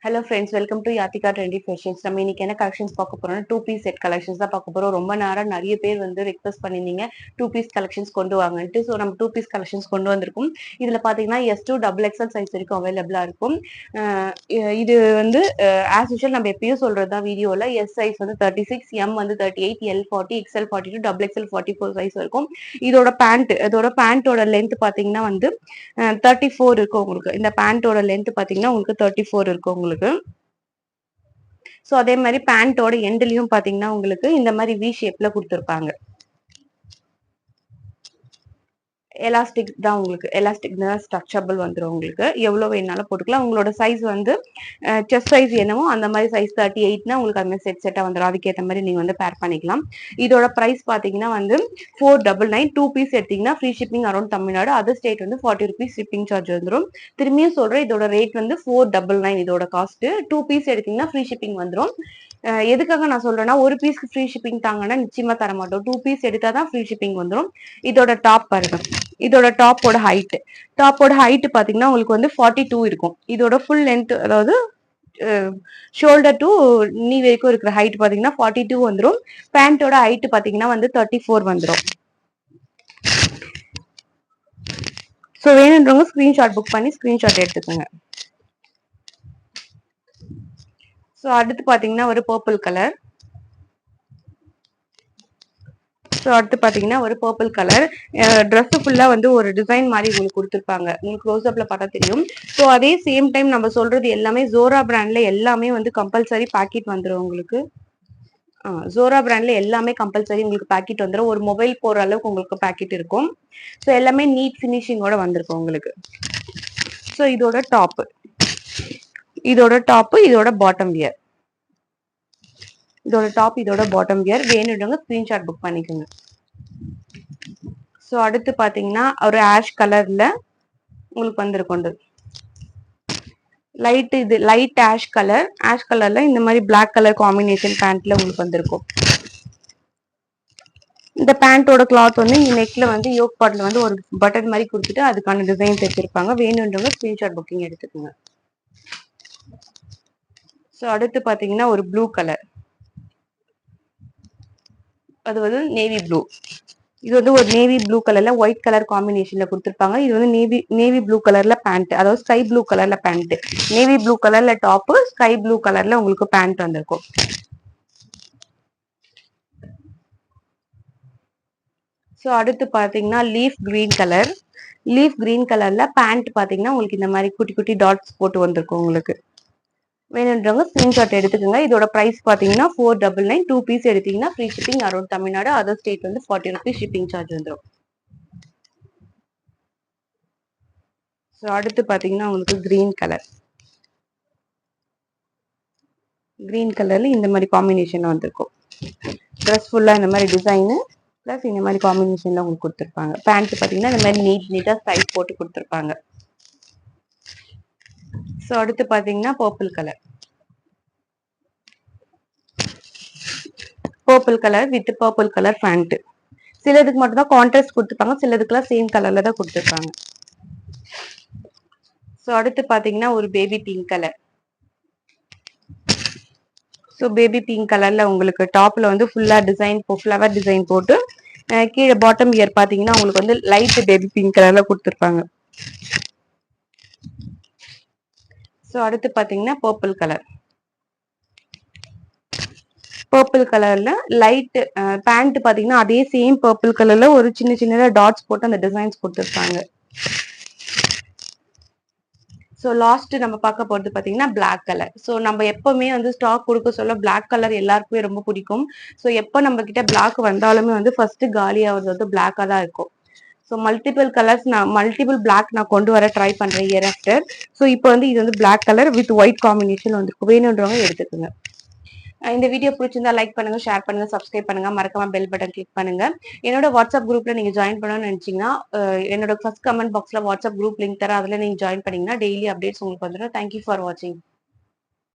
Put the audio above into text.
Hello friends, welcome to Yathika trendy fashions. நம்ம இன்னைக்கு என்ன கலெக்ஷன்ஸ் பார்க்க போறோம்னா, டூ பீஸ் செட் கலெக்ஷன்ஸ் தான் பார்க்க போறோம். ரொம்ப நேரம் நிறைய பேர் வந்து ரெக்வஸ்ட் பண்ணியிருந்தீங்க டூ பீஸ் கலெக்ஷன்ஸ் கொண்டு வாங்கன்ட்டு. ஸோ நம்ம டூ பீஸ் கலெக்ஷன்ஸ் கொண்டு வந்திருக்கும். இதுல பாத்தீங்கன்னா S2 டபுள் எக்ஸல் சைஸ் வரைக்கும் அவைலபிளா இருக்கும். இது வந்து ஆஸ் யூஷுவல் நம்ம எப்பயும் சொல்றதுதான் வீடியோல. எஸ் சைஸ் வந்து 36, எம் வந்து 38, L 40, XL 42, double XL 44 size இருக்கும். இதோட பேண்டோட லென்த் பாத்தீங்கன்னா வந்து 34 இருக்கும் உங்களுக்கு. இந்த பேண்டோட லென்த் பாத்தீங்கன்னா உங்களுக்கு 34 இருக்கும் உங்களுக்கு. சோ அதே மாதிரி பேண்டோட எண்ட்லயும் பாத்தீங்கன்னா உங்களுக்கு இந்த மாதிரி வி ஷேப்ல கொடுத்திருப்பாங்க. எலாஸ்டிக் தான் உங்களுக்கு. எலாஸ்டிக் தான் ஸ்ட்ரக்சரபிள் வந்துடும் உங்களுக்கு. எவ்வளவு வேணாலும் போட்டுக்கலாம். உங்களோட சைஸ் வந்து செஸ்ட் சைஸ் என்னவோ அந்த மாதிரி சைஸ் 38னா உங்களுக்கு அந்த மாதிரி செட்டா வந்துடும். அதுக்கேற்ற மாதிரி நீங்க வந்து பேர் பண்ணிக்கலாம். இதோட பிரைஸ் பாத்தீங்கன்னா வந்து 499. 2 பீஸ் எடுத்தீங்கன்னா free shipping around Tamil Nadu. Other state வந்து 40 rupees ஷிப்பிங் சார்ஜ் வந்துடும். திரும்பியும் சொல்றேன், இதோட ரேட் வந்து 499 இதோட காஸ்ட். 2 பீஸ் எடுத்தீங்கன்னா ஃப்ரீ ஷிப்பிங் வந்துடும். எதுக்காக நான் சொல்றேன்னா, ஒரு பீஸ்க்கு ஃப்ரீ ஷிப்பிங் தாங்கன்னா நிச்சயமா தர மாட்டோம். 2 பீஸ் எடுத்தாதான் ஃப்ரீ ஷிப்பிங் வந்துடும். இதோட டாப் பாருங்க. இதோட டாப்போட ஹைட் பாத்தீங்கன்னா உங்களுக்கு வந்து 42 இருக்கும். இதோட ஃபுல் லென்த், அதாவது ஷோல்டர் டு நீ வரைக்கும் இருக்கிற ஹைட் பாத்தீங்கன்னா 42 வந்துடும். பேண்டோட ஹைட் பாத்தீங்கன்னா வந்து 34 வந்துடும். ஸோ வேணுன்றவங்க ஸ்கிரீன்ஷாட் புக் பண்ணி ஸ்கிரீன்ஷாட் எடுத்துக்கோங்க. ஸோ அடுத்து பாத்தீங்கன்னா ஒரு பர்பிள் கலர். ஸோ அடுத்து பாத்தீங்கன்னா ஒரு பர்பிள் கலர். ட்ரெஸ் ஃபுல்லா வந்து ஒரு டிசைன் மாதிரி உங்களுக்கு கொடுத்துருப்பாங்க. உங்களுக்கு க்ளோஸ்அப்ல பார்த்தா தெரியும். ஸோ அதே சேம் டைம் நம்ம சொல்றது எல்லாமே ஜோரா பிராண்ட்ல எல்லாமே வந்து கம்பல்சரி பாக்கெட் வந்துடும் உங்களுக்கு. ஜோரா பிராண்ட்ல எல்லாமே கம்பல்சரி உங்களுக்கு பாக்கெட் வந்துடும். ஒரு மொபைல் போற அளவுக்கு உங்களுக்கு பாக்கெட் இருக்கும். ஸோ எல்லாமே நீட் ஃபினிஷிங்கோட வந்திருக்கும் உங்களுக்கு. ஸோ இதோட டாப், இதோட பாட்டம் வியர். இதோட பாட்டம் வியர் வேணும்னு ஸ்கிரீன்ஷாட் புக் பண்ணிக்கோங்க. ஸோ அடுத்து பாத்தீங்கன்னா ஒரு ஆஷ் கலர்ல உங்களுக்கு வந்திருக்கும். லைட் ஆஷ் கலர்ல இந்த மாதிரி பிளாக் கலர் காம்பினேஷன் பேண்ட்ல உங்களுக்கு வந்திருக்கும். இந்த பேண்டோட கிளாத் வந்து இந்த நெக்ல வந்து யோக் பார்ட்ல வந்து ஒரு பட்டன் மாதிரி கொடுத்துட்டு அதுக்கான டிசைன் தைச்சிருப்பாங்க. வேணும்ன்றவங்க ஸ்கிரீன்ஷாட் புக்கிங் எடுத்துக்கோங்க. ஸோ அடுத்து பாத்தீங்கன்னா ஒரு ப்ளூ கலர். அது வந்து நேவி ப்ளூ. இது வந்து ஒரு நேவி ப்ளூ கலர்ல ஒயிட் கலர் காம்பினேஷன்ல கொடுத்துருப்பாங்க. இது வந்து நேவி ப்ளூ கலர்ல பேண்ட், அதாவது ஸ்கை ப்ளூ கலர்ல பேண்ட். நேவி ப்ளூ கலர்ல டாப், ஸ்கை ப்ளூ கலர்ல உங்களுக்கு பேண்ட் வந்திருக்கும். ஸோ அடுத்து பாத்தீங்கன்னா லீஃப் கிரீன் கலர்ல பேண்ட் பாத்தீங்கன்னா உங்களுக்கு இந்த மாதிரி குட்டி குட்டி டாட்ஸ் போட்டு வந்திருக்கும் உங்களுக்கு. வேணுன்றவங்க ஸ்கிரீன்ஷாட் எடுத்துக்கோங்க. இதோட பிரைஸ் பாத்தீங்கன்னா 499. 2 பீஸ் எடுத்தீங்கன்னா free shipping around Tamil Nadu. Other state வந்து 40 rupees ஷிப்பிங் சார்ஜ் வந்துடும். ஸோ அடுத்து பாத்தீங்கன்னா உங்களுக்கு கிரீன் கலர்ல இந்த மாதிரி காம்பினேஷன் வந்திருக்கும். ட்ரெஸ் ஃபுல்லா இந்த மாதிரி டிசைனு பிளஸ் இந்த மாதிரி காம்பினேஷன்ல உங்களுக்கு கொடுத்துருப்பாங்க. பேண்ட் பாத்தீங்கன்னா இந்த மாதிரி நீட்டா ஸ்டைல் போட்டு கொடுத்துருப்பாங்க. ஸோ அடுத்து பாத்தீங்கன்னா purple colour with purple colour band. சிலதுக்கு மட்டும் தான் கான்ட்ராஸ்ட் கொடுத்துருப்பாங்க, சிலதுக்குலாம் சேம் கலர்ல தான் கொடுத்துருப்பாங்க. ஸோ அடுத்து பாத்தீங்கன்னா ஒரு baby pink colour. So baby pink கலர்ல உங்களுக்கு டாப்ல வந்து ஃபுல்லா டிசைன், ஃப்ளவர் டிசைன் போட்டு கீழே பாட்டம் இயர் பாத்தீங்கன்னா உங்களுக்கு வந்து லைட் பேபி பிங்க் கலர்ல கொடுத்துருப்பாங்க. ஸோ அடுத்து பாத்தீங்கன்னா பர்பிள் கலர்ல லைட் பேண்ட் பாத்தீங்கன்னா அதே சேம் பர்பிள் கலர்ல ஒரு சின்ன சின்னதா டாட்ஸ் போட்டு அந்த டிசைன்ஸ் கொடுத்துருப்பாங்க. ஸோ லாஸ்ட் நம்ம பார்க்க போறது பாத்தீங்கன்னா பிளாக் கலர். ஸோ நம்ம எப்பவுமே வந்து ஸ்டாக் கொடுக்க சொல்ல பிளாக் கலர் எல்லாருக்குமே ரொம்ப பிடிக்கும். ஸோ எப்போ நம்ம கிட்ட பிளாக் வந்தாலுமே வந்து ஃபர்ஸ்ட் காலி ஆகுறது வந்து பிளாக்கா தான் இருக்கும். ஸோ மல்டிபிள் பிளாக் நான் கொண்டு வர ட்ரை பண்றேன் இயர் ஆஃப்டர். ஸோ இப்போ வந்து இது வந்து black colour with white combination வந்து வேணுன்றவங்க எடுத்துக்கோங்க. இந்த வீடியோ பிடிச்சிருந்தா லைக் பண்ணுங்க, ஷேர் பண்ணுங்க, சப்ஸ்கிரைப் பண்ணுங்க, மறக்காம பெல் பட்டன் கிளிக் பண்ணுங்க. என்னோட வாட்ஸ்அப் குரூப்ல நீங்க ஜாயின் பண்ணணும்னு நினைச்சீங்கன்னா என்னோட ஃபர்ஸ்ட் கமெண்ட் பாக்ஸ்ல வாட்ஸ்அப் குரூப் லிங்க் தரேன். அதுல நீங்க ஜாயின் பண்ணீங்கன்னா டெய்லி அப்டேட்ஸ் உங்களுக்கு வந்துடும். தேங்க்யூ ஃபார் வாட்சிங்.